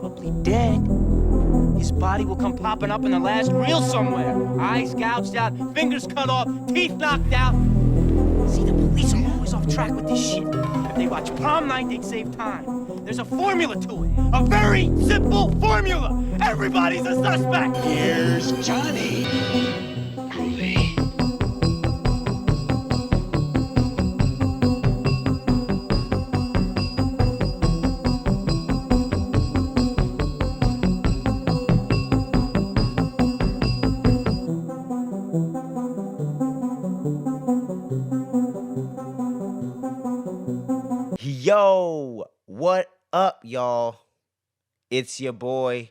probably dead. His body will come popping up in the last reel somewhere. Eyes gouged out, fingers cut off, teeth knocked out. See, the police are always off track with this shit. If they watch prom night, they'd save time. There's a formula to it. A very simple formula. Everybody's a suspect. Here's Johnny. Groovy. Yo, what up, y'all? It's your boy.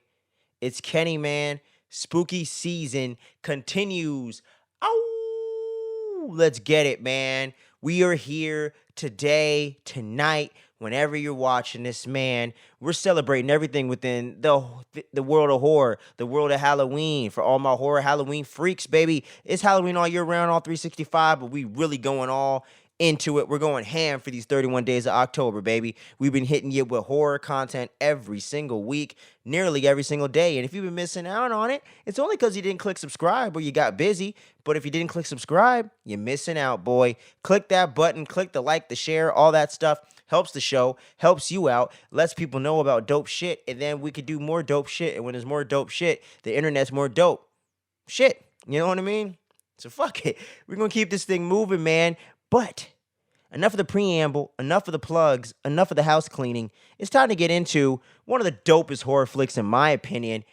It's Kenny, man. Spooky season continues. Oh, let's get it, man. We are here today, tonight, whenever you're watching this, man. We're celebrating everything within the world of horror, the world of Halloween. For all my horror Halloween freaks, baby. It's Halloween all year round, all 365, but we really going all into it. We're going ham for these 31 days of October, baby. We've been hitting you with horror content every single week, nearly every single day. And if you've been missing out on it, it's only because you didn't click subscribe or you got busy. But if you didn't click subscribe, you're missing out, boy. Click that button, click the like, the share, all that stuff. Helps the show, helps you out, lets people know about dope shit, and then we could do more dope shit. And when there's more dope shit, the internet's more dope shit. You know what I mean? So fuck it. We're going to keep this thing moving, man. But enough of the preamble, enough of the plugs, enough of the house cleaning. It's time to get into one of the dopest horror flicks, in my opinion,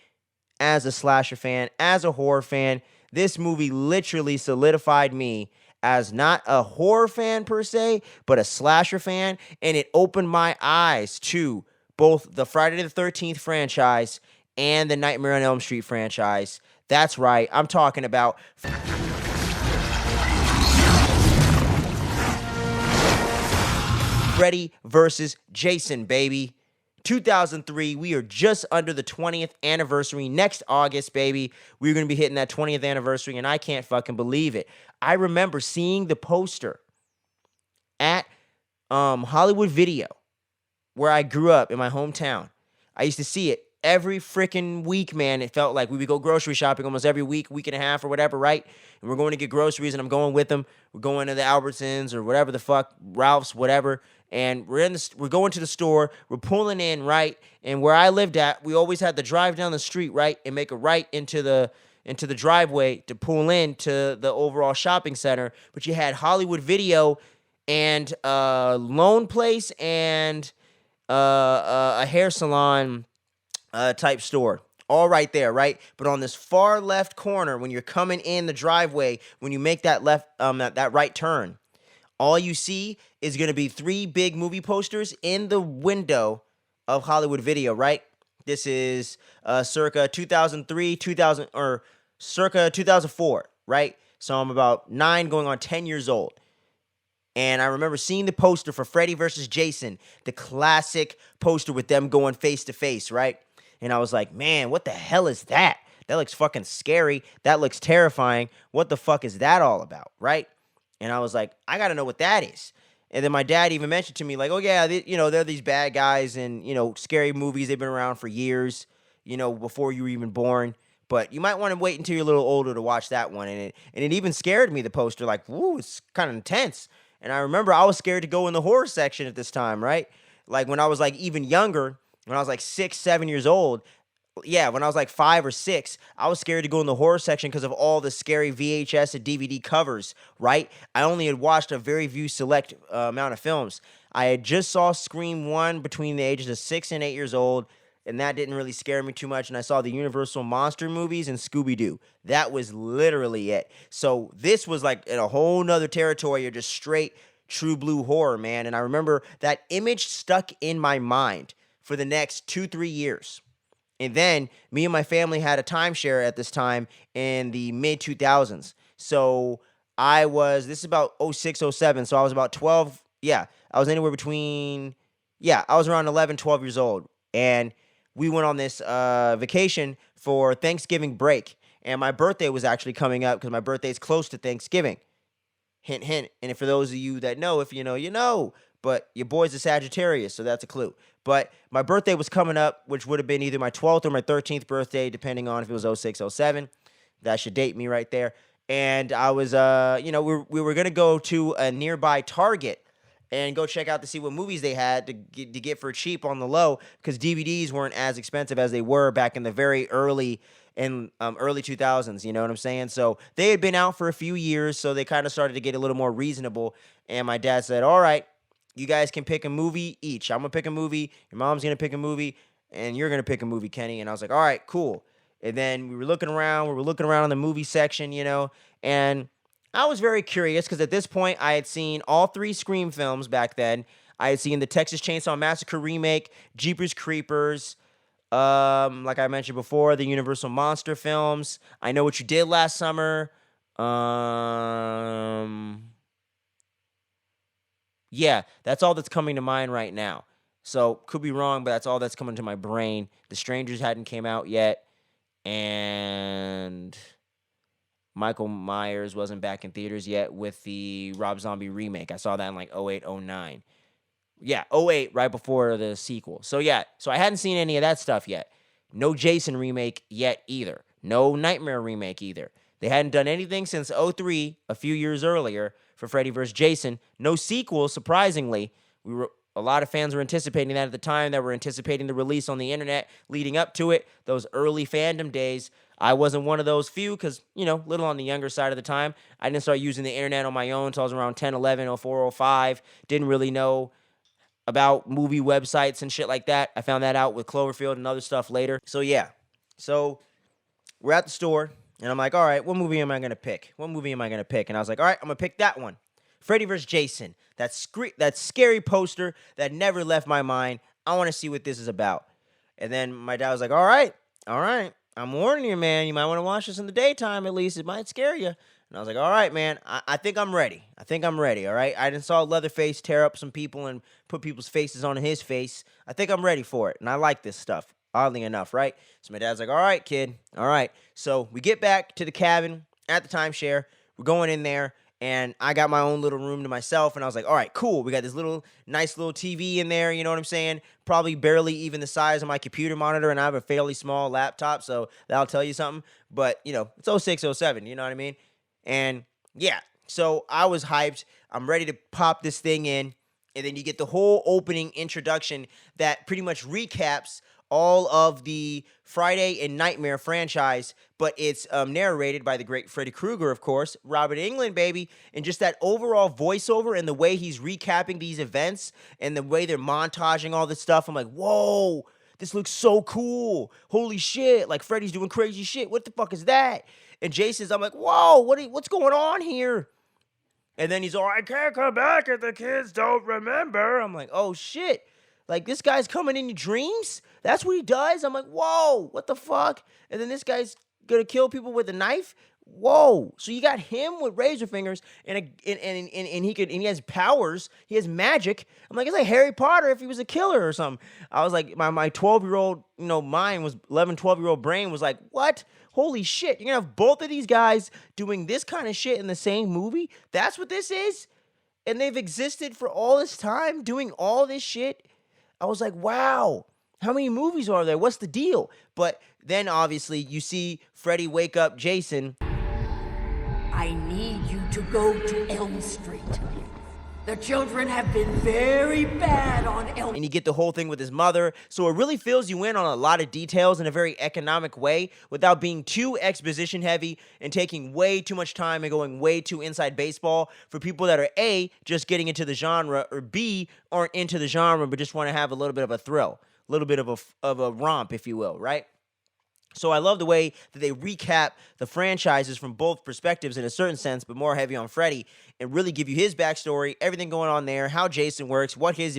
as a slasher fan, as a horror fan. This movie literally solidified me as not a horror fan per se, but a slasher fan, and it opened my eyes to both the Friday the 13th franchise and the Nightmare on Elm Street franchise. That's right, I'm talking about Freddy versus Jason, baby. 2003, we are just under the 20th anniversary. Next August, baby, we're going to be hitting that 20th anniversary, and I can't fucking believe it. I remember seeing the poster at Hollywood Video, where I grew up in my hometown. I used to see it every freaking week, man. It felt like we would go grocery shopping almost every week, week and a half or whatever, right? And we're going to get groceries, and I'm going with them. We're going to the Albertsons or whatever the fuck, Ralph's, whatever. And we're going to the store. We're pulling in, right? And where I lived at, we always had to drive down the street, right, and make a right into the driveway to pull into the overall shopping center. But you had Hollywood Video and Lone Place and a hair salon type store. All right there, right? But on this far left corner, when you're coming in the driveway, when you make that left, that right turn, all you see is going to be 3 big movie posters in the window of Hollywood Video, right? This is circa 2003, or circa 2004, right? So I'm about 9 going on 10 years old. And I remember seeing the poster for Freddy versus Jason, the classic poster with them going face to face, right? And I was like, man, what the hell is that? That looks fucking scary. That looks terrifying. What the fuck is that all about, right? And I was like, I got to know what that is. And then my dad even mentioned to me, like, oh, yeah, they're these bad guys and, scary movies. They've been around for years, before you were even born. But you might want to wait until you're a little older to watch that one. And it even scared me, the poster, like, woo, it's kind of intense. And I remember I was scared to go in the horror section at this time, right? Like when I was like even younger, when I was like 6, 7 years old, when I was like 5 or 6, I was scared to go in the horror section because of all the scary VHS and DVD covers, right? I only had watched a very few select amount of films. I had just saw Scream 1 between the ages of 6 and 8 years old, and that didn't really scare me too much. And I saw the Universal Monster movies and Scooby-Doo. That was literally it. So this was like in a whole nother territory of just straight true blue horror, man. And I remember that image stuck in my mind for the next 2-3 years. And then me and my family had a timeshare at this time in the mid-2000s. So this is about 06, 07. So I was about 12. Yeah, I was anywhere between, I was around 11, 12 years old. And we went on this vacation for Thanksgiving break. And my birthday was actually coming up because my birthday is close to Thanksgiving. Hint, hint. And for those of you that know, if you know, you know. but your boy's a Sagittarius, so that's a clue. But my birthday was coming up, which would have been either my 12th or my 13th birthday, depending on if it was 06, 07. That should date me right there. And I was, we were going to go to a nearby Target and go check out to see what movies they had to get for cheap on the low, because DVDs weren't as expensive as they were back in the very early 2000s, you know what I'm saying? So they had been out for a few years, so they kind of started to get a little more reasonable. And my dad said, all right, you guys can pick a movie each. I'm going to pick a movie, your mom's going to pick a movie, and you're going to pick a movie, Kenny. And I was like, all right, cool. And then we were looking around in the movie section, and I was very curious because at this point I had seen all 3 Scream films back then. I had seen the Texas Chainsaw Massacre remake, Jeepers Creepers, like I mentioned before, the Universal Monster films, I Know What You Did Last Summer. Yeah, that's all that's coming to mind right now. So could be wrong, but that's all that's coming to my brain. The Strangers hadn't came out yet, and Michael Myers wasn't back in theaters yet with the Rob Zombie remake. I saw that in like 08, 09. Yeah, 08, right before the sequel. So yeah, so I hadn't seen any of that stuff yet. No Jason remake yet either. No Nightmare remake either. They hadn't done anything since 03, a few years earlier, for Freddy vs. Jason. No sequel, surprisingly. A lot of fans were anticipating that at the time. That were anticipating the release on the internet leading up to it. Those early fandom days. I wasn't one of those few because, little on the younger side of the time. I didn't start using the internet on my own until I was around 10, 11, 04, 05. Didn't really know about movie websites and shit like that. I found that out with Cloverfield and other stuff later. So, yeah. So, we're at the store, and I'm like, all right, what movie am I going to pick? And I was like, all right, I'm going to pick that one. Freddy vs. Jason. That scary poster that never left my mind. I want to see what this is about. And then my dad was like, all right. I'm warning you, man. You might want to watch this in the daytime at least. It might scare you. And I was like, all right, man. I think I'm ready. All right? I done saw Leatherface tear up some people and put people's faces on his face. I think I'm ready for it. And I like this stuff, oddly enough, right? So my dad's like, all right, kid. All right. So we get back to the cabin at the timeshare. We're going in there. And I got my own little room to myself, and I was like, all right, cool. We got this nice little TV in there, you know what I'm saying? Probably barely even the size of my computer monitor, and I have a fairly small laptop, so that'll tell you something. But, it's 06, 07, you know what I mean? And, yeah, so I was hyped. I'm ready to pop this thing in, and then you get the whole opening introduction that pretty much recaps all of the Friday and Nightmare franchise, but it's narrated by the great Freddy Krueger, of course, Robert Englund, baby, and just that overall voiceover and the way he's recapping these events and the way they're montaging all this stuff. I'm like, whoa, this looks so cool. Holy shit, like Freddy's doing crazy shit. What the fuck is that? And I'm like, whoa, what's going on here? And then he's all, I can't come back if the kids don't remember. I'm like, oh shit. Like, this guy's coming in your dreams? That's what he does? I'm like, whoa, what the fuck? And then this guy's gonna kill people with a knife? Whoa. So you got him with razor fingers and he has powers. He has magic. I'm like, it's like Harry Potter if he was a killer or something. I was like, my 12-year-old, mind was 11, 12-year-old brain was like, what? Holy shit. You're gonna have both of these guys doing this kind of shit in the same movie? That's what this is? And they've existed for all this time doing all this shit? I was like, wow, how many movies are there? What's the deal? But then, obviously, you see Freddy wake up Jason. I need you to go to Elm Street. The children have been very bad on Elm. And you get the whole thing with his mother. So it really fills you in on a lot of details in a very economic way without being too exposition heavy and taking way too much time and going way too inside baseball for people that are A, just getting into the genre, or B, aren't into the genre but just want to have a little bit of a thrill, a little bit of a romp, if you will, right? So I love the way that they recap the franchises from both perspectives in a certain sense, but more heavy on Freddy, and really give you his backstory, everything going on there, how Jason works, what he's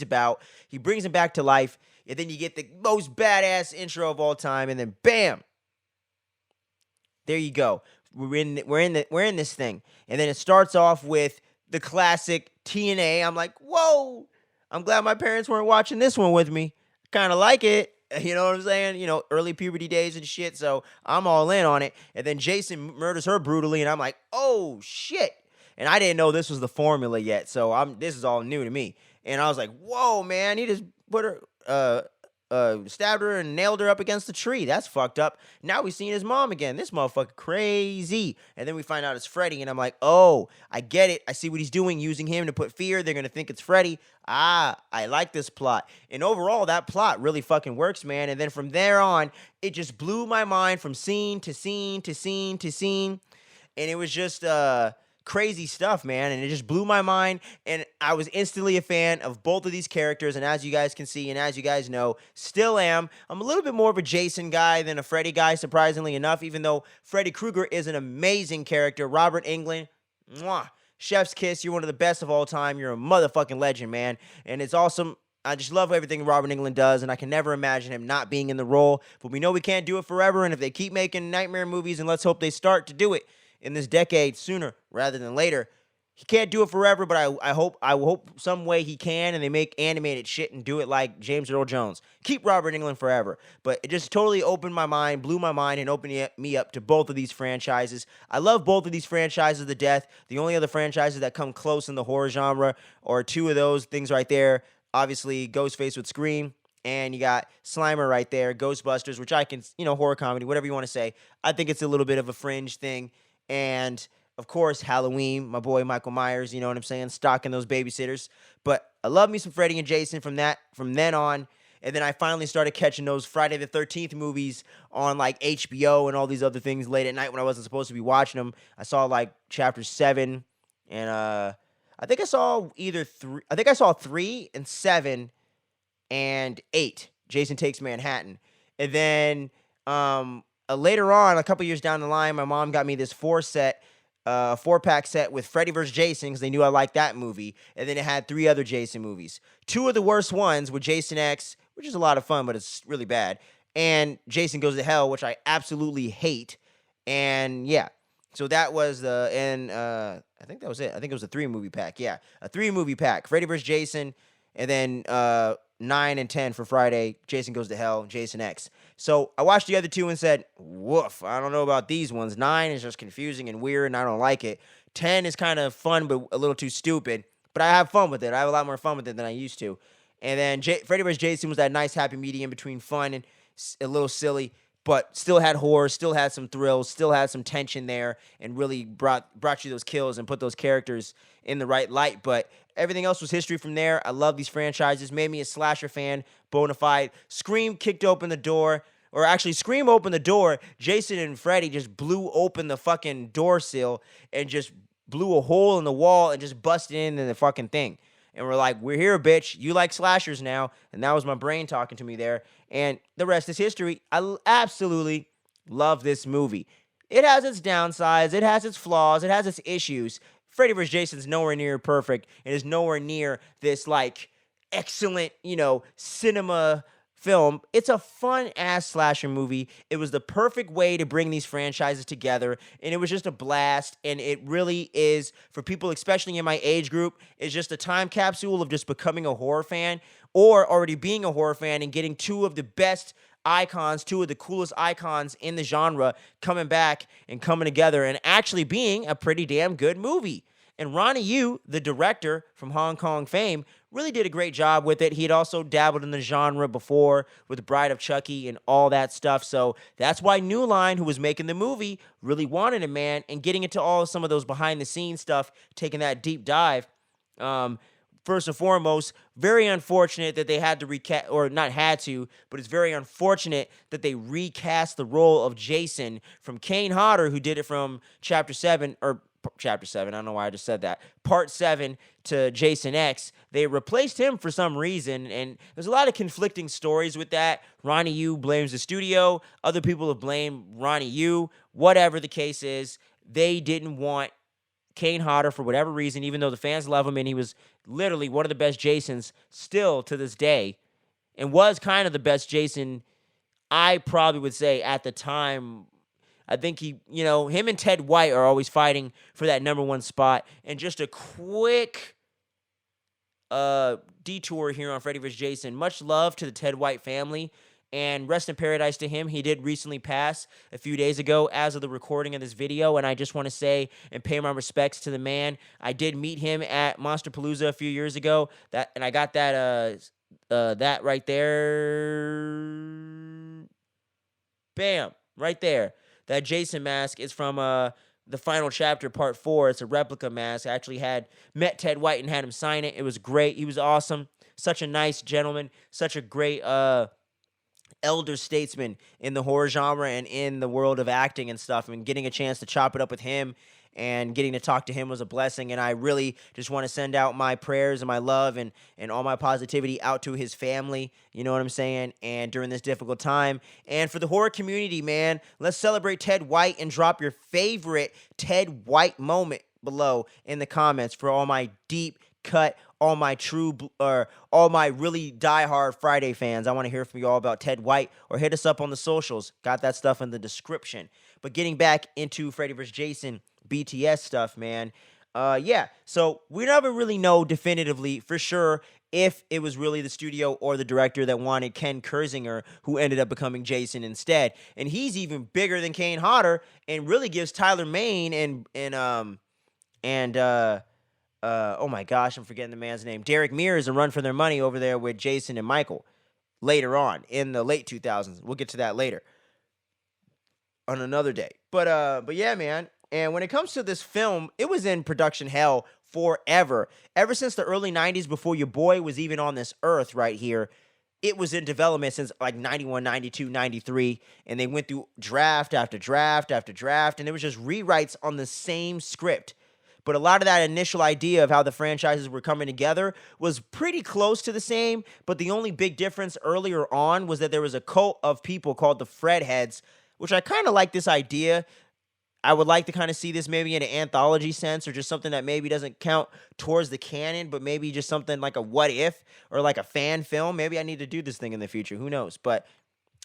about. He brings him back to life, and then you get the most badass intro of all time, and then bam, there you go. We're in this thing, and then it starts off with the classic TNA. I'm like, whoa! I'm glad my parents weren't watching this one with me. Kind of like it. You know what I'm saying? Early puberty days and shit, so I'm all in on it. And then Jason murders her brutally, and I'm like, oh, shit. And I didn't know this was the formula yet, so this is all new to me. And I was like, whoa, man, he just put her, stabbed her and nailed her up against the tree. That's fucked up. Now we seen his mom again. This motherfucker crazy. And then we find out it's Freddy, and I'm like, oh, I get it. I see what he's doing, using him to put fear. They're gonna think it's Freddy. I like this plot. And overall, that plot really fucking works, man. And then from there on, it just blew my mind from scene to scene to scene to scene. And it was just crazy stuff, man. And it just blew my mind. And I was instantly a fan of both of these characters. And as you guys can see, and as you guys know, still am. I'm a little bit more of a Jason guy than a Freddy guy, surprisingly enough, even though Freddy Krueger is an amazing character. Robert Englund, mwah, chef's kiss. You're one of the best of all time. You're a motherfucking legend, man. And it's awesome. I just love everything Robert Englund does, and I can never imagine him not being in the role. But we know we can't do it forever, and if they keep making nightmare movies, and let's hope they start to do it in this decade sooner rather than later. He can't do it forever, but I hope some way he can, and they make animated shit and do it like James Earl Jones. Keep Robert Englund forever. But it just totally opened my mind, blew my mind, and opened me up to both of these franchises. I love both of these franchises to death. The only other franchises that come close in the horror genre are two of those things right there. Obviously, Ghostface with Scream, and you got Slimer right there, Ghostbusters, which I can, horror comedy, whatever you want to say. I think it's a little bit of a fringe thing. And, of course, Halloween, my boy Michael Myers, you know what I'm saying, stocking those babysitters. But I love me some Freddy and Jason from then on. And then I finally started catching those Friday the 13th movies on, like, HBO and all these other things late at night when I wasn't supposed to be watching them. I saw, like, Chapter 7, and I think I saw 3 and 7 and 8, Jason Takes Manhattan. And then later on, a couple years down the line, my mom got me this 4-pack set with Freddy vs. Jason because they knew I liked that movie. And then it had 3 other Jason movies. 2 of the worst ones were Jason X, which is a lot of fun, but it's really bad, and Jason Goes to Hell, which I absolutely hate. And yeah, so that was I think that was it. I think it was a 3-movie pack. Yeah, a 3-movie pack. Freddy vs. Jason, and then 9 and 10 for Friday, Jason Goes to Hell, Jason X. So I watched the other 2 and said, woof, I don't know about these ones. 9 is just confusing and weird, and I don't like it. 10 is kind of fun, but a little too stupid. But I have fun with it. I have a lot more fun with it than I used to. And then Freddy vs. Jason was that nice happy medium between fun and a little silly, but still had horror, still had some thrills, still had some tension there, and really brought you those kills and put those characters in the right light. But everything else was history from there. I love these franchises. Made me a slasher fan, bona fide. Scream kicked open the door. Or actually, Scream opened the door. Jason and Freddy just blew open the fucking door sill and just blew a hole in the wall and just busted into the fucking thing. And we're like, we're here, bitch. You like slashers now. And that was my brain talking to me there. And the rest is history. I absolutely love this movie. It has its downsides. It has its flaws. It has its issues. Freddy vs. Jason's nowhere near perfect. It is nowhere near this, like, excellent, cinema film. It's a fun-ass slasher movie. It was the perfect way to bring these franchises together, and it was just a blast, and it really is, for people, especially in my age group, it's just a time capsule of just becoming a horror fan, or already being a horror fan and getting 2 of the best icons, 2 of the coolest icons in the genre coming back and coming together and actually being a pretty damn good movie. And Ronnie Yu, the director from Hong Kong fame, really did a great job with it. He had also dabbled in the genre before with Bride of Chucky and all that stuff. So that's why New Line, who was making the movie, really wanted him, man. And getting into some of those behind-the-scenes stuff, taking that deep dive. First and foremost, very unfortunate that they had to recast, or not had to, but it's very unfortunate that they recast the role of Jason from Kane Hodder, who did it from Chapter 7, I don't know why I just said that, Part 7 to Jason X. They replaced him for some reason, and there's a lot of conflicting stories with that. Ronnie Yu blames the studio. Other people have blamed Ronnie Yu. Whatever the case is, they didn't want Kane Hodder for whatever reason, even though the fans love him, and he was literally one of the best Jasons still to this day, and was kind of the best Jason, I probably would say, at the time. I think him and Ted White are always fighting for that number 1 spot. And just a quick detour here on Freddy vs. Jason. Much love to the Ted White family. And rest in paradise to him. He did recently pass a few days ago as of the recording of this video. And I just want to say and pay my respects to the man. I did meet him at Monsterpalooza a few years ago. And I got that right there. Bam. Right there. That Jason mask is from the final chapter, part 4. It's a replica mask. I actually met Ted White and had him sign it. It was great. He was awesome. Such a nice gentleman. Such a great elder statesman in the horror genre and in the world of acting and stuff. And getting a chance to chop it up with him and getting to talk to him was a blessing. And I really just want to send out my prayers and my love and all my positivity out to his family. You know what I'm saying? And during this difficult time. And for the horror community, man, let's celebrate Ted White and drop your favorite Ted White moment below in the comments for all my deep cut, all my all my really diehard Friday fans. I want to hear from you all about Ted White, or hit us up on the socials. Got that stuff in the description. But getting back into Freddy vs. Jason BTS stuff, man. Yeah, so we never really know definitively for sure if it was really the studio or the director that wanted Ken Kersinger, who ended up becoming Jason instead. And he's even bigger than Kane Hodder and really gives Tyler Mane oh my gosh, I'm forgetting the man's name, Derek Mears, a run for their money over there with Jason and Michael later on in the late 2000s. We'll get to that later on another day. But yeah, man. And when it comes to this film, it was in production hell forever. Ever since the early 90s, before your boy was even on this earth right here, it was in development since like 91, 92, 93. And they went through draft after draft after draft. And it was just rewrites on the same script. But a lot of that initial idea of how the franchises were coming together was pretty close to the same. But the only big difference earlier on was that there was a cult of people called the Fred Heads, which I kind of like this idea. I would like to kind of see this maybe in an anthology sense, or just something that maybe doesn't count towards the canon, but maybe just something like a what if, or like a fan film. Maybe I need to do this thing in the future. Who knows? But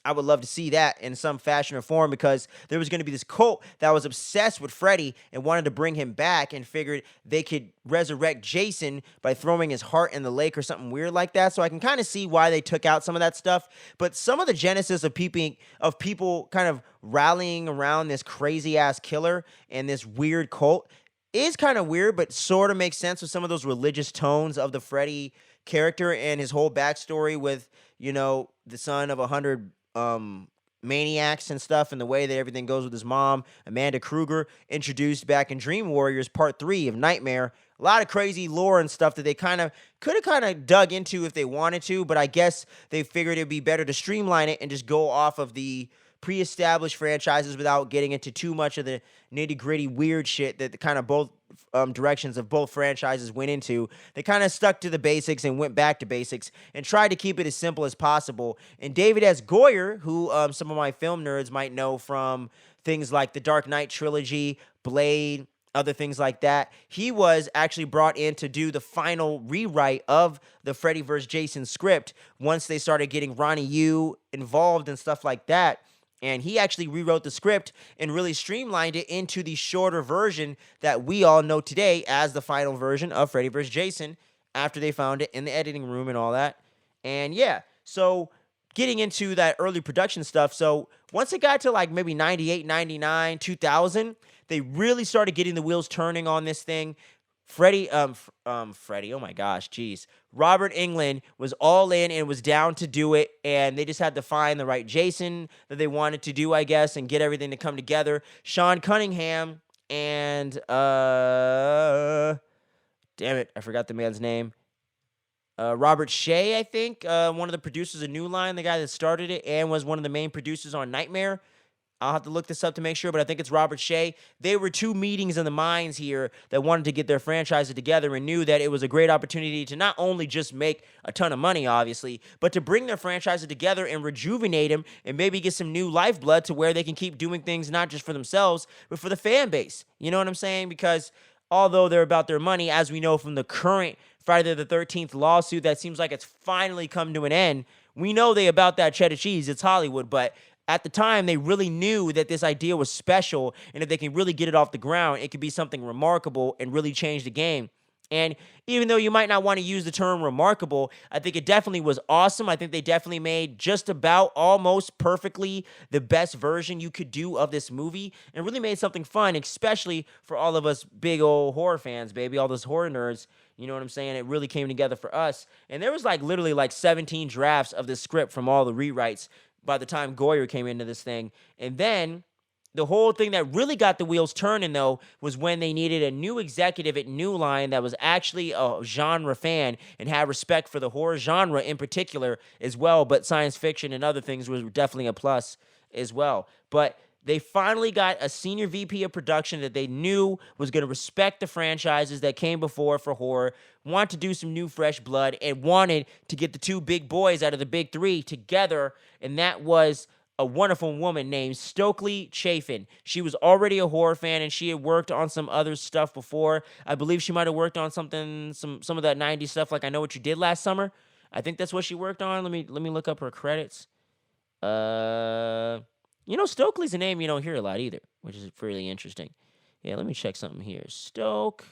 I would love to see that in some fashion or form, because there was going to be this cult that was obsessed with Freddy and wanted to bring him back and figured they could resurrect Jason by throwing his heart in the lake or something weird like that. So I can kind of see why they took out some of that stuff. But some of the genesis of people kind of rallying around this crazy ass killer and this weird cult is kind of weird, but sort of makes sense with some of those religious tones of the Freddy character and his whole backstory with, you know, the son of 100 maniacs and stuff, and the way that everything goes with his mom, Amanda Kruger, introduced back in Dream Warriors Part 3 of Nightmare. A lot of crazy lore and stuff that they could have dug into if they wanted to, but I guess they figured it'd be better to streamline it and just go off of the pre-established franchises without getting into too much of the nitty-gritty weird shit that the kind of both directions of both franchises went into. They kind of stuck to the basics and went back to basics and tried to keep it as simple as possible. And David S. Goyer, who some of my film nerds might know from things like the Dark Knight trilogy, Blade, other things like that, he was actually brought in to do the final rewrite of the Freddy vs. Jason script once they started getting Ronnie Yu involved and stuff like that. And he actually rewrote the script and really streamlined it into the shorter version that we all know today as the final version of Freddy vs. Jason, after they found it in the editing room and all that. And yeah, so getting into that early production stuff. So once it got to like maybe 98, 99, 2000, they really started getting the wheels turning on this thing. Freddy, oh my gosh, geez. Robert Englund was all in and was down to do it, and they just had to find the right Jason that they wanted to do, I guess, and get everything to come together. Sean Cunningham and, damn it, I forgot the man's name. Robert Shea, I think, one of the producers of New Line, the guy that started it and was one of the main producers on Nightmare. I'll have to look this up to make sure, but I think it's Robert Shea. They were two meetings in the minds here that wanted to get their franchises together and knew that it was a great opportunity to not only just make a ton of money, obviously, but to bring their franchises together and rejuvenate them and maybe get some new lifeblood to where they can keep doing things not just for themselves, but for the fan base. You know what I'm saying? Because although they're about their money, as we know from the current Friday the 13th lawsuit that seems like it's finally come to an end, we know they about that cheddar cheese. It's Hollywood, but at the time, they really knew that this idea was special, and if they can really get it off the ground, it could be something remarkable and really change the game. And even though you might not want to use the term remarkable, I think it definitely was awesome. I think they definitely made just about almost perfectly the best version you could do of this movie and really made something fun, especially for all of us big old horror fans, baby, all those horror nerds. You know what I'm saying? It really came together for us. And there was like literally like 17 drafts of this script from all the rewrites by the time Goyer came into this thing. And then the whole thing that really got the wheels turning, though, was when they needed a new executive at New Line that was actually a genre fan and had respect for the horror genre in particular as well, but science fiction and other things was definitely a plus as well. But they finally got a senior VP of production that they knew was going to respect the franchises that came before for horror, want to do some new fresh blood, and wanted to get the two big boys out of the big three together, and that was a wonderful woman named Stokely Chafin. She was already a horror fan, and she had worked on some other stuff before. I believe she might have worked on some of that 90s stuff, like I Know What You Did Last Summer. I think that's what she worked on. Let me look up her credits. Stokely's a name you don't hear a lot either, which is really interesting. Yeah, let me check something here. Stokely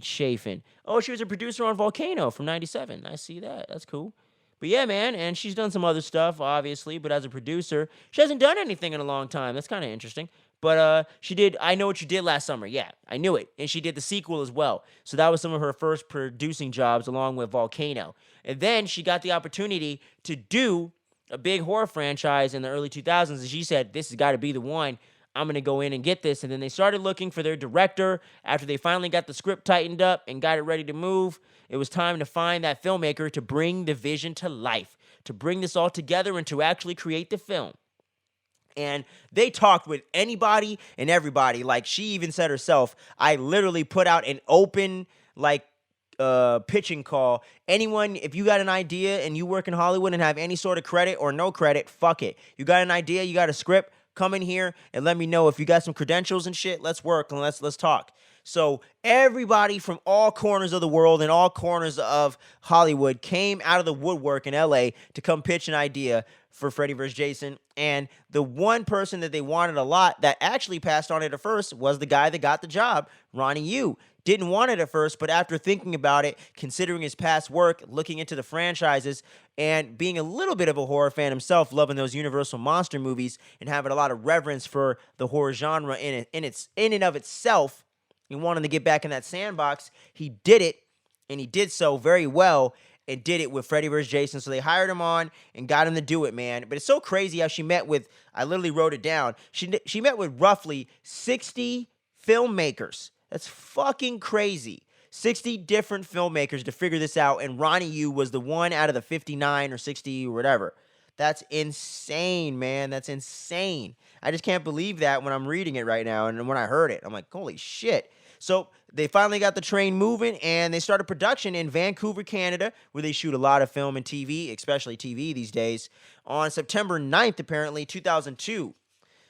Chafin. Oh, she was a producer on Volcano from 97. I see that. That's cool. But yeah, man, and she's done some other stuff, obviously, but as a producer, she hasn't done anything in a long time. That's kind of interesting. But she did I Know What You Did Last Summer. Yeah, I knew it. And she did the sequel as well. So that was some of her first producing jobs along with Volcano. And then she got the opportunity to do a big horror franchise in the early 2000s, and she said, this has got to be the one. I'm going to go in and get this. And then they started looking for their director after they finally got the script tightened up and got it ready to move. It was time to find that filmmaker to bring the vision to life, to bring this all together and to actually create the film. And they talked with anybody and everybody. Like, she even said herself, I literally put out an open, pitching call. Anyone, if you got an idea and you work in Hollywood and have any sort of credit or no credit, fuck it. You got an idea, you got a script, come in here and let me know. If you got some credentials and shit, let's work and let's talk. So everybody from all corners of the world and all corners of Hollywood came out of the woodwork in LA to come pitch an idea for Freddy vs. Jason. And the one person that they wanted a lot that actually passed on it at first was the guy that got the job, Ronnie Yu. Didn't want it at first, but after thinking about it, considering his past work, looking into the franchises, and being a little bit of a horror fan himself, loving those Universal monster movies and having a lot of reverence for the horror genre in and of itself, and wanting to get back in that sandbox, he did it, and he did so very well, and did it with Freddy vs. Jason. So they hired him on and got him to do it, man. But it's so crazy how she met with, I literally wrote it down, she met with roughly 60 filmmakers. That's fucking crazy. 60 different filmmakers to figure this out, and Ronnie Yu was the one out of the 59 or 60 or whatever. That's insane, man. That's insane. I just can't believe that when I'm reading it right now, and when I heard it, I'm like, holy shit. So they finally got the train moving, and they started production in Vancouver, Canada, where they shoot a lot of film and TV, especially TV these days, on September 9th, apparently, 2002.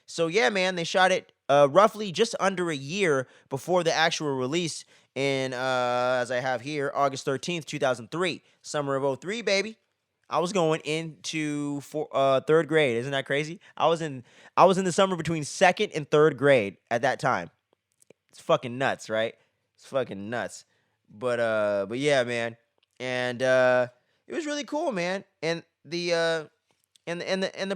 So yeah, man, they shot it roughly just under a year before the actual release in, as I have here, August 13th, 2003. Summer of 03, baby. I was going into third grade. Isn't that crazy? I was in the summer between second and third grade at that time. It's fucking nuts, right? It's fucking nuts. But yeah, man. And it was really cool, man. And the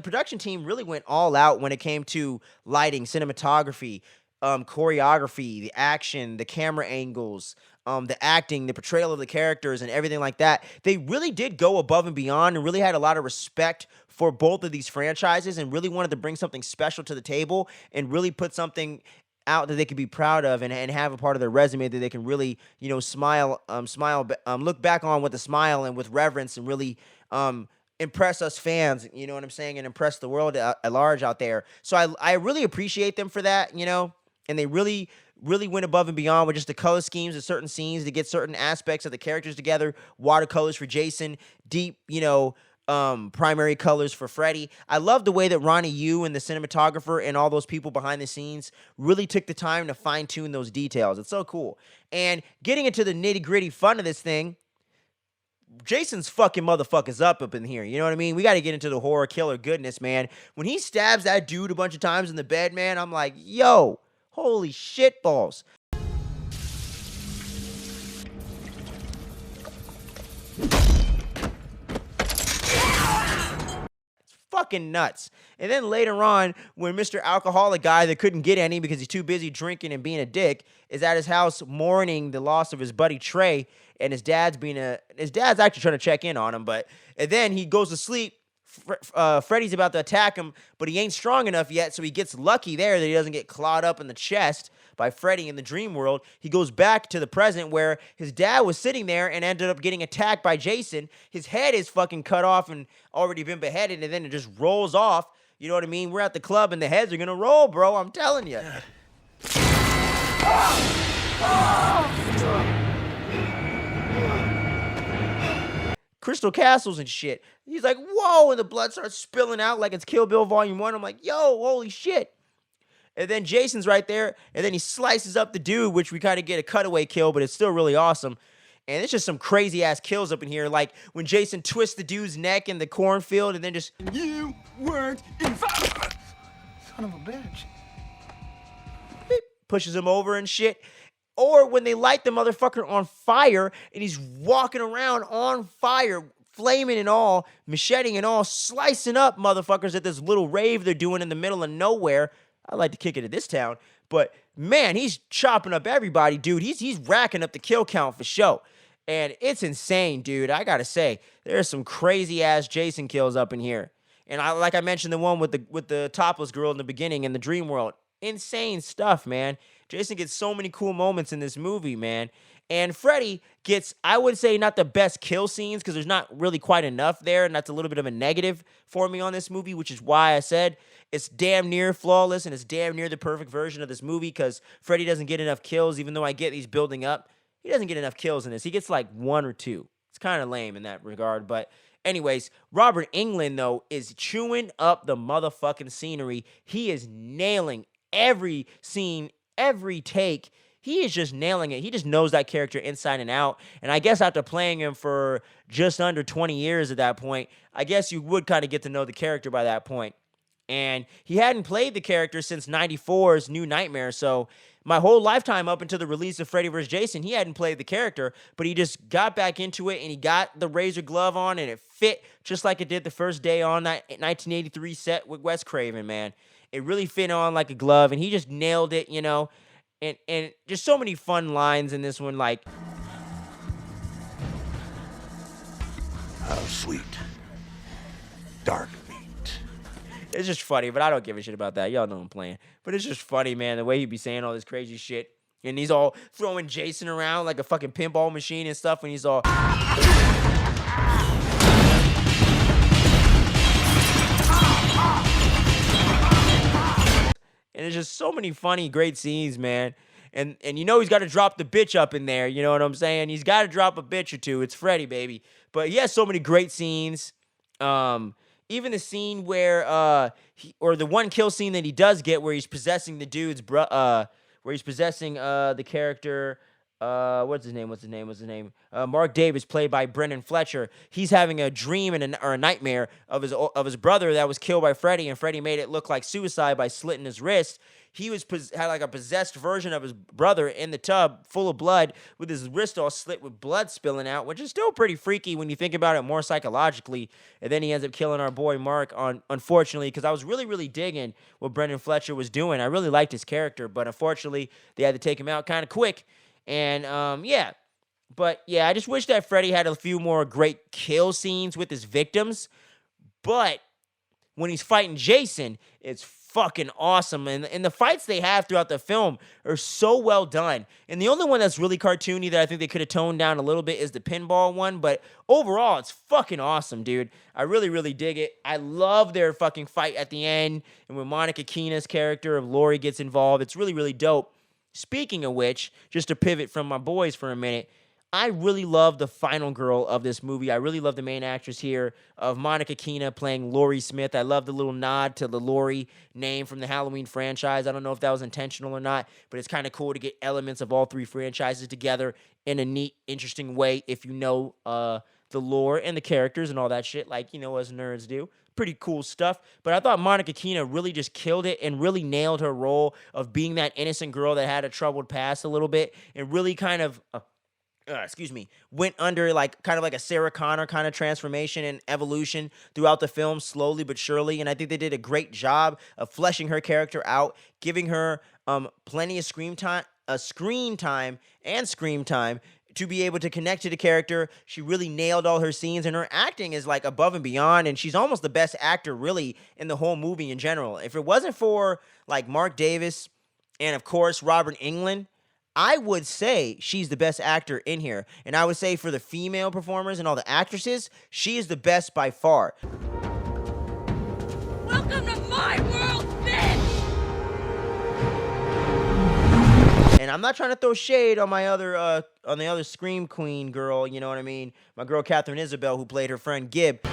production team really went all out when it came to lighting, cinematography, choreography, the action, the camera angles, the acting, the portrayal of the characters, and everything like that. They really did go above and beyond and really had a lot of respect for both of these franchises and really wanted to bring something special to the table and really put something out that they could be proud of and have a part of their resume that they can really, smile, look back on with a smile and with reverence and really impress us fans, you know what I'm saying, and impress the world at large out there. So I really appreciate them for that, and they really went above and beyond with just the color schemes of certain scenes to get certain aspects of the characters together. Watercolors for Jason, deep, primary colors for Freddy. I love the way that Ronnie Yu and the cinematographer and all those people behind the scenes really took the time to fine-tune those details. It's so cool. And getting into the nitty-gritty fun of this thing, Jason's fucking motherfuckers up in here. You know what I mean? We got to get into the horror killer goodness, man. When he stabs that dude a bunch of times in the bed, man, I'm like, yo, holy shit balls. fucking nuts. And then later on, when Mr. Alcoholic guy that couldn't get any because he's too busy drinking and being a dick is at his house mourning the loss of his buddy Trey, and his dad's actually trying to check in on him, and then he goes to sleep. Freddy's about to attack him, but he ain't strong enough yet, so he gets lucky there that he doesn't get clawed up in the chest by Freddy in the dream world. He goes back to the present where his dad was sitting there and ended up getting attacked by Jason. His head is fucking cut off and already been beheaded, and then it just rolls off. You know what I mean? We're at the club and the heads are gonna roll, bro. I'm telling you. Crystal castles and shit. He's like, whoa, and the blood starts spilling out like it's Kill Bill Volume 1. I'm like, yo, holy shit. And then Jason's right there, and then he slices up the dude, which we kind of get a cutaway kill, but it's still really awesome. And it's just some crazy-ass kills up in here, like when Jason twists the dude's neck in the cornfield and then just... You weren't involved. Son of a bitch. Pushes him over and shit. Or when they light the motherfucker on fire and he's walking around on fire, flaming and all, macheting and all, slicing up motherfuckers at this little rave they're doing in the middle of nowhere. I like to kick it at this town. But, man, he's chopping up everybody, dude. He's racking up the kill count for show. And it's insane, dude. I gotta say, there's some crazy-ass Jason kills up in here. And like I mentioned, the one with the topless girl in the beginning in the dream world. Insane stuff, man. Jason gets so many cool moments in this movie, man. And Freddy gets, I would say, not the best kill scenes because there's not really quite enough there, and that's a little bit of a negative for me on this movie, which is why I said it's damn near flawless and it's damn near the perfect version of this movie because Freddy doesn't get enough kills, even though I get he's building up. He doesn't get enough kills in this. He gets like 1 or 2. It's kind of lame in that regard, but anyways, Robert Englund, though, is chewing up the motherfucking scenery. He is nailing every scene, every take. He is just nailing it. He just knows that character inside and out. And I guess after playing him for just under 20 years at that point, I guess you would kind of get to know the character by that point. And he hadn't played the character since 94's New Nightmare, so my whole lifetime up until the release of Freddy vs. Jason, he hadn't played the character, but he just got back into it, and he got the razor glove on, and it fit just like it did the first day on that 1983 set with Wes Craven, man. It really fit on like a glove, and he just nailed it, you know, and just so many fun lines in this one, like... How sweet. Dark meat. It's just funny, but I don't give a shit about that. Y'all know I'm playing. But it's just funny, man, the way he be saying all this crazy shit. And he's all throwing Jason around like a fucking pinball machine and stuff, and he's all... And there's just so many funny, great scenes, man. And you know he's got to drop the bitch up in there, you know what I'm saying? He's got to drop a bitch or two. It's Freddy, baby. But he has so many great scenes. Even the scene where, or the one kill scene that he does get where he's possessing the dude's, where he's possessing the character, what's his name? Mark Davis, played by Brendan Fletcher. He's having a dream or a nightmare of his brother that was killed by Freddy, and Freddy made it look like suicide by slitting his wrist. He had like a possessed version of his brother in the tub, full of blood, with his wrist all slit with blood spilling out, which is still pretty freaky when you think about it more psychologically. And then he ends up killing our boy Mark, unfortunately, because I was really, really digging what Brendan Fletcher was doing. I really liked his character, but unfortunately, they had to take him out kind of quick. And, yeah. But, yeah, I just wish that Freddy had a few more great kill scenes with his victims. But when he's fighting Jason, it's fucking awesome. And the fights they have throughout the film are so well done. And the only one that's really cartoony that I think they could have toned down a little bit is the pinball one. But overall, it's fucking awesome, dude. I really, really dig it. I love their fucking fight at the end. And when Monica Keena's character of Lori gets involved, it's really, really dope. Speaking of which, just to pivot from my boys for a minute, I really love the final girl of this movie. I really love the main actress here of Monica Keena playing Laurie Smith. I love the little nod to the Laurie name from the Halloween franchise. I don't know if that was intentional or not, but it's kind of cool to get elements of all three franchises together in a neat, interesting way if you know the lore and the characters and all that shit, like, you know, as nerds do. Pretty cool stuff. But I thought Monica Keena really just killed it and really nailed her role of being that innocent girl that had a troubled past a little bit and really kind of... went under like kind of like a Sarah Connor kind of transformation and evolution throughout the film, slowly but surely. And I think they did a great job of fleshing her character out, giving her plenty of screen time to be able to connect to the character. She really nailed all her scenes, and her acting is like above and beyond, and she's almost the best actor really in the whole movie in general. If it wasn't for like Mark Davis and of course Robert Englund, I would say she's the best actor in here. And I would say for the female performers and all the actresses, she is the best by far. Welcome to my world, bitch! And I'm not trying to throw shade on the other Scream Queen girl, you know what I mean? My girl Catherine Isabel, who played her friend Gib.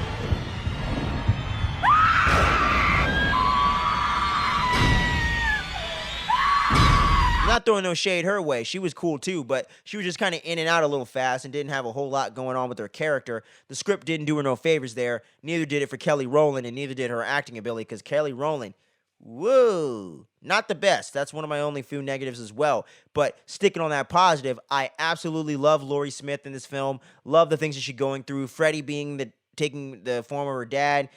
Not throwing no shade her way. She was cool too, but she was just kind of in and out a little fast and didn't have a whole lot going on with her character. The script didn't do her no favors there. Neither did it for Kelly Rowland, and neither did her acting ability, because Kelly Rowland, whoa, not the best. That's one of my only few negatives as well. But sticking on that positive, I absolutely love Laurie Smith in this film. Love the things that she's going through. Freddy taking the form of her dad,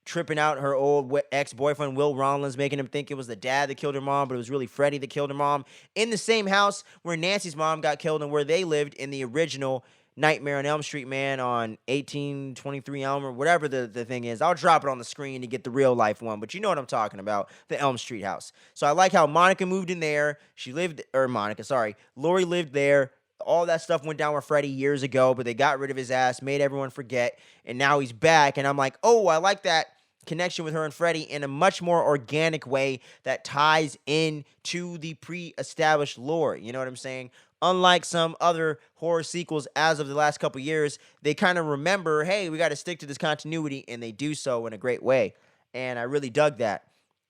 tripping out her old ex-boyfriend, Will Rollins, making him think it was the dad that killed her mom, but it was really Freddy that killed her mom. In the same house where Nancy's mom got killed and where they lived in the original Nightmare on Elm Street, man, on 1823 Elm or whatever the thing is. I'll drop it on the screen to get the real life one, but you know what I'm talking about, the Elm Street house. So I like how Monica moved in there. Laurie lived there. All that stuff went down with Freddy years ago, but they got rid of his ass, made everyone forget, and now he's back. And I'm like, oh, I like that connection with her and Freddy in a much more organic way that ties in to the pre-established lore. You know what I'm saying? Unlike some other horror sequels as of the last couple years, they kind of remember, hey, we got to stick to this continuity, and they do so in a great way. And I really dug that.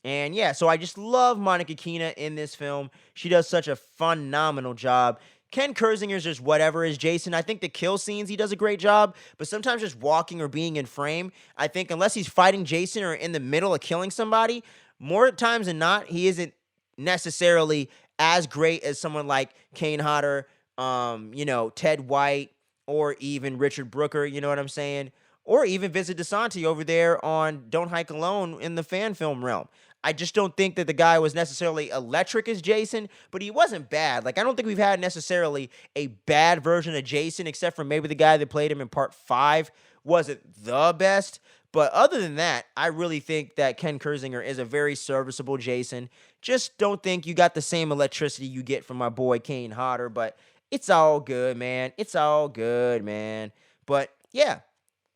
And yeah, so I just love Monica Keena in this film. She does such a phenomenal job. Ken Kersinger's just whatever as Jason. I think the kill scenes, he does a great job, but sometimes just walking or being in frame, I think unless he's fighting Jason or in the middle of killing somebody, more times than not, he isn't necessarily as great as someone like Kane Hodder, Ted White, or even Richard Brooker, you know what I'm saying? Or even Vincent DeSanti over there on Don't Hike Alone in the fan film realm. I just don't think that the guy was necessarily electric as Jason, but he wasn't bad. Like, I don't think we've had necessarily a bad version of Jason, except for maybe the guy that played him in part 5 wasn't the best. But other than that, I really think that Ken Kersinger is a very serviceable Jason. Just don't think you got the same electricity you get from my boy Kane Hodder, but it's all good, man. It's all good, man. But yeah,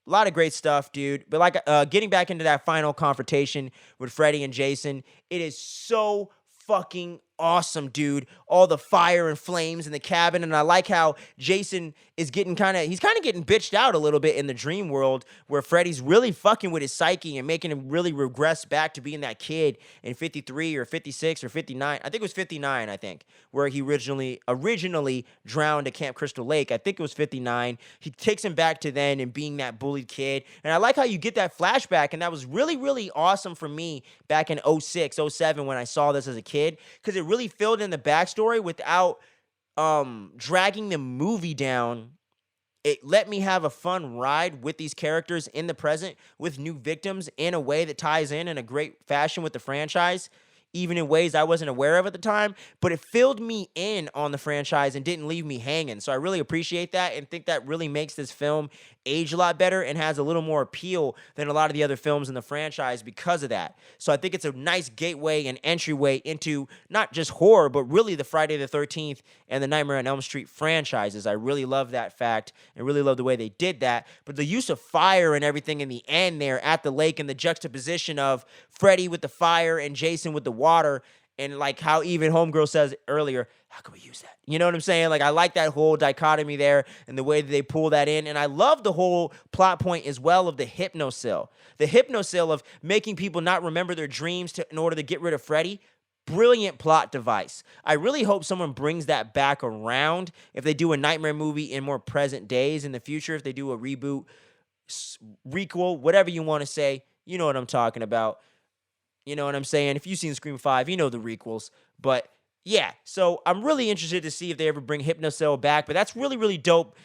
a lot of great stuff, dude. But like, getting back into that final confrontation with Freddy and Jason, it is so fucking awesome, dude. All the fire and flames in the cabin, and I like how Jason is getting he's getting bitched out a little bit in the dream world, where Freddy's really fucking with his psyche and making him really regress back to being that kid in 53 or 56 or 59. I think it was 59, where he originally drowned at Camp Crystal Lake. I think it was 59. He takes him back to then and being that bullied kid. And I like how you get that flashback, and that was really, really awesome for me back in 06, 07 when I saw this as a kid, because it really filled in the backstory without dragging the movie down. It let me have a fun ride with these characters in the present with new victims in a way that ties in a great fashion with the franchise, even in ways I wasn't aware of at the time, but it filled me in on the franchise and didn't leave me hanging. So I really appreciate that and think that really makes this film age a lot better and has a little more appeal than a lot of the other films in the franchise because of that. So I think it's a nice gateway and entryway into not just horror, but really the Friday the 13th and the Nightmare on Elm Street franchises. I really love that fact and really love the way they did that. But the use of fire and everything in the end there at the lake and the juxtaposition of Freddy with the fire and Jason with the water, and like how even Homegirl says earlier, how can we use that? You know what I'm saying? Like, I like that whole dichotomy there and the way that they pull that in. And I love the whole plot point as well of the hypnocil. The hypnocil of making people not remember their dreams in order to get rid of Freddy. Brilliant plot device. I really hope someone brings that back around if they do a Nightmare movie in more present days in the future, if they do a reboot, requel, whatever you want to say. You know what I'm talking about. You know what I'm saying? If you've seen Scream 5, you know the requels. But yeah, so I'm really interested to see if they ever bring Hypnocell back, but that's really, really dope.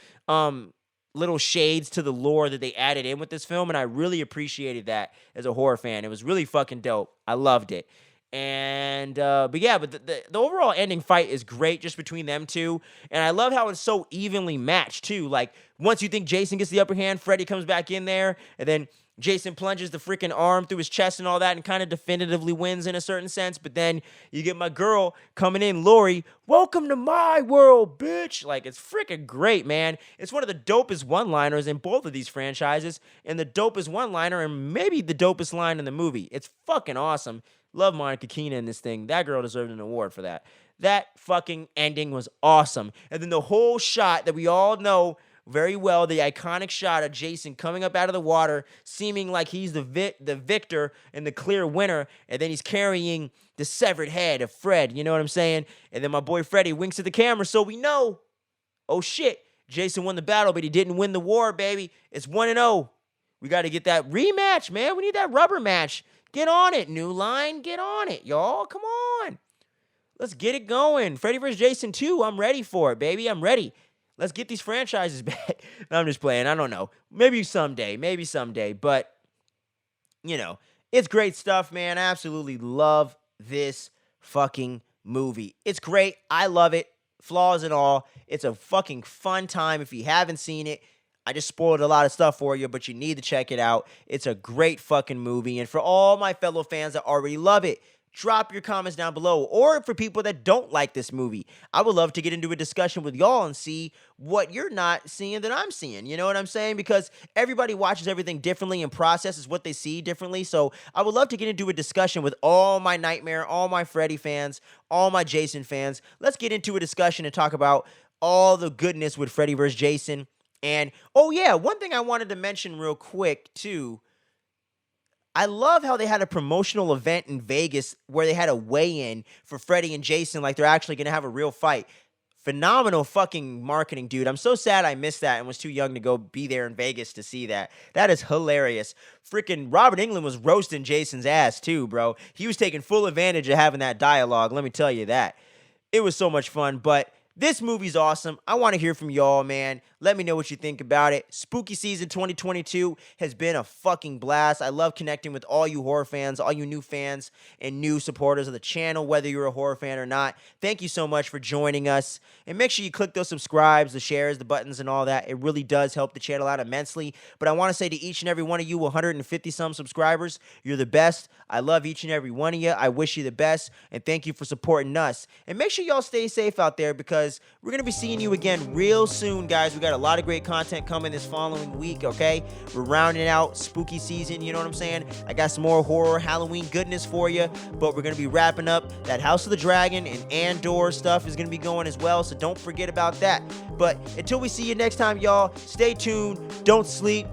Little shades to the lore that they added in with this film, and I really appreciated that as a horror fan. It was really fucking dope. I loved it. And but the overall ending fight is great just between them two, and I love how it's so evenly matched too. Like once you think Jason gets the upper hand, Freddy comes back in there, and then Jason plunges the freaking arm through his chest and all that and kind of definitively wins in a certain sense. But then you get my girl coming in, Lori. Welcome to my world, bitch. Like, it's freaking great, man. It's one of the dopest one-liners in both of these franchises, and the dopest one-liner and maybe the dopest line in the movie. It's fucking awesome. Love Monica Keena in this thing. That girl deserved an award for that. That fucking ending was awesome. And then the whole shot that we all know very well, the iconic shot of Jason coming up out of the water, seeming like he's the victor and the clear winner, and then he's carrying the severed head of Fred, you know what I'm saying? And then my boy Freddy winks at the camera, so we know, oh shit, Jason won the battle, but he didn't win the war, baby. It's 1-0. We got to get that rematch, man. We need that rubber match. Get on it, New Line. Get on it, y'all. Come on. Let's get it going. Freddy vs. Jason 2, I'm ready for it, baby. I'm ready. Let's get these franchises back. No, I'm just playing. I don't know. Maybe someday. But, you know, it's great stuff, man. I absolutely love this fucking movie. It's great. I love it. Flaws and all. It's a fucking fun time. If you haven't seen it, I just spoiled a lot of stuff for you, but you need to check it out. It's a great fucking movie. And for all my fellow fans that already love it, drop your comments down below. Or for people that don't like this movie, I would love to get into a discussion with y'all and see what you're not seeing that I'm seeing. You know what I'm saying? Because everybody watches everything differently and processes what they see differently. So I would love to get into a discussion with all my Nightmare, all my Freddy fans, all my Jason fans. Let's get into a discussion and talk about all the goodness with Freddy vs. Jason. And, oh yeah, one thing I wanted to mention real quick, too. I love how they had a promotional event in Vegas where they had a weigh-in for Freddy and Jason, like they're actually going to have a real fight. Phenomenal fucking marketing, dude. I'm so sad I missed that and was too young to go be there in Vegas to see that. That is hilarious. Freaking Robert Englund was roasting Jason's ass, too, bro. He was taking full advantage of having that dialogue, let me tell you that. It was so much fun, but this movie's awesome. I want to hear from y'all, man. Let me know what you think about it. Spooky Season 2022 has been a fucking blast. I love connecting with all you horror fans, all you new fans and new supporters of the channel, whether you're a horror fan or not. Thank you so much for joining us. And make sure you click those subscribes, the shares, the buttons, and all that. It really does help the channel out immensely. But I want to say to each and every one of you 150-some subscribers, you're the best. I love each and every one of you. I wish you the best. And thank you for supporting us. And make sure y'all stay safe out there because we're going to be seeing you again real soon, guys. We got a lot of great content coming this following week, okay? We're rounding out spooky season, you know what I'm saying? I got some more horror Halloween goodness for you, but we're going to be wrapping up that House of the Dragon and Andor stuff is going to be going as well, so don't forget about that. But until we see you next time, y'all, stay tuned, don't sleep,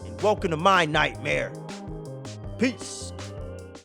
and welcome to my nightmare. Peace.